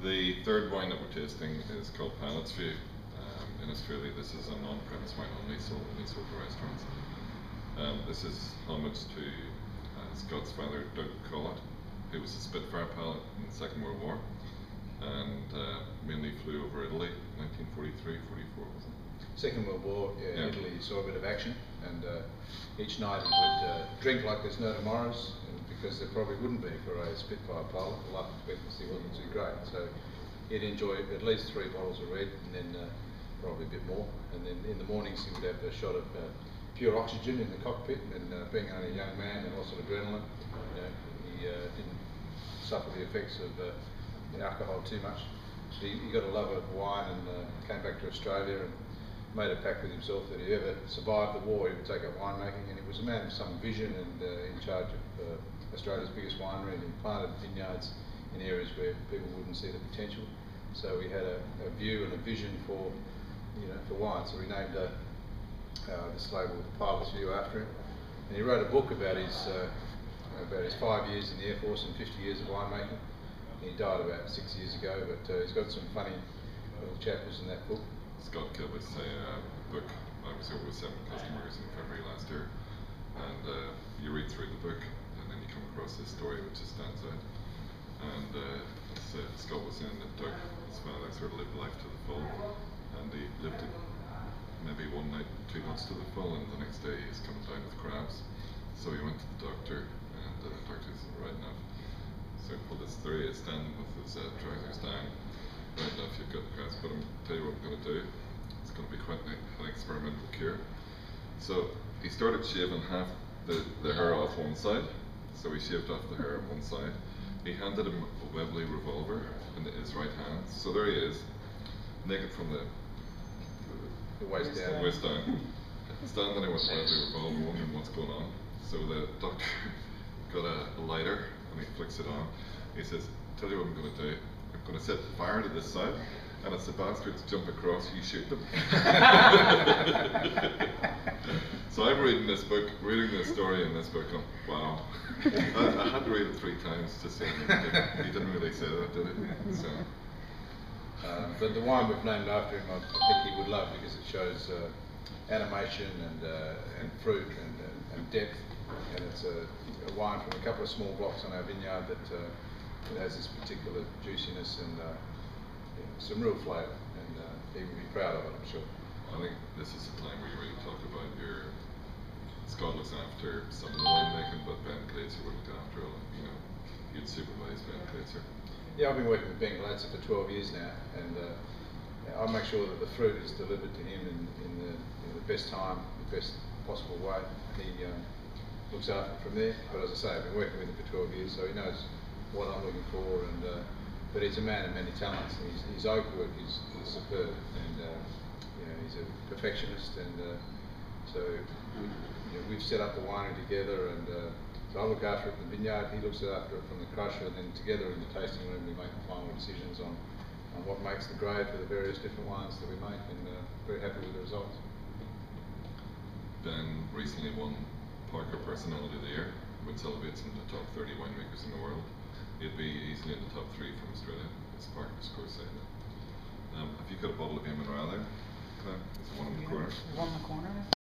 The third wine that we're tasting is called Pilot's View. In Australia, this is an on-premise wine only, so only sold to restaurants. This is homage to Scott's father, Doug Collett, who was a Spitfire pilot in the Second World War, and mainly flew over Italy, 1943, 44, wasn't it? Second World War, yeah. Italy saw a bit of action, and each night he would drink like there's no tomorrows, because there probably wouldn't be for a Spitfire pilot. The life expectancy wasn't too great, so he'd enjoy at least 3 bottles of red, and then probably a bit more. And then in the mornings he would have a shot of pure oxygen in the cockpit, and being only a young man and lots of adrenaline, he didn't suffer the effects of alcohol too much. So he got a love of wine, and came back to Australia and made a pact with himself that if he ever survived the war, he would take up winemaking. And he was a man of some vision, and in charge of Australia's biggest winery, and he planted vineyards in areas where people wouldn't see the potential. So he had a view and a vision for wine. So we named this label Pilot's View after him. And he wrote a book about his 5 years in the Air Force and 50 years of winemaking. He died about 6 years ago, but he's got some funny little chapters in that book. Scott gave us a book. I was over with 7 customers in February last year, and you read through the book, and then you come across this story which just stands out. And Scott was saying that Doug, his father, sort of lived life to the full, and he lived it maybe one night too much to the full, and the next day he's coming down with crabs. So he went to the doctor, and the doctor said, right enough. So he pulled his through, he's standing with his trousers down. Right enough, you've got the crabs, but I'll tell you what I'm going to do. It's going to be quite an experimental cure. So he started shaving half the hair off one side. So he shaved off the hair on one side. He handed him a Webley revolver in his right hand. So there he is, naked from the waist down. Standing there with a Webley revolver, wondering what's going on. So the doctor got a lighter and he flicks it on. He says, tell you what I'm going to do. I'm going to set fire to this side, and as the bastards jump across, you shoot them. So I'm reading this book, reading this story in this book, and wow. I had to read it 3 times to say that he didn't really say that, did he? So. But the wine we've named after him, I think he would love, because it shows animation and fruit and depth. And it's a wine from a couple of small blocks on our vineyard that it has this particular juiciness and some real flavour, and he would be proud of it, I'm sure. I think this is the time where you really talk about your Scott looks after some of the winemaking, but Ben Glazer would look after all. You'd supervise Ben Glazer. Yeah, I've been working with Ben Glazer for 12 years now, and I make sure that the fruit is delivered to him in the best time, the best possible way. He looks after it from there. But as I say, I've been working with him for 12 years, so he knows what I'm looking for. And but he's a man of many talents. And his oak work is superb, and he's a perfectionist. And so we've set up the winery together, and so I look after it in the vineyard. He looks after it from the crusher, and then together in the tasting room we make the final decisions on what makes the grade for the various different wines that we make, and very happy with the results. Ben recently won Parker Personality of the Year, which celebrates him in the top 30 winemakers in the world. He'd be easily in the top 3 from Australia. It's Parker Scorsese. Have you got a bottle of Eamon Rye there? There's one in the corner. One in the corner.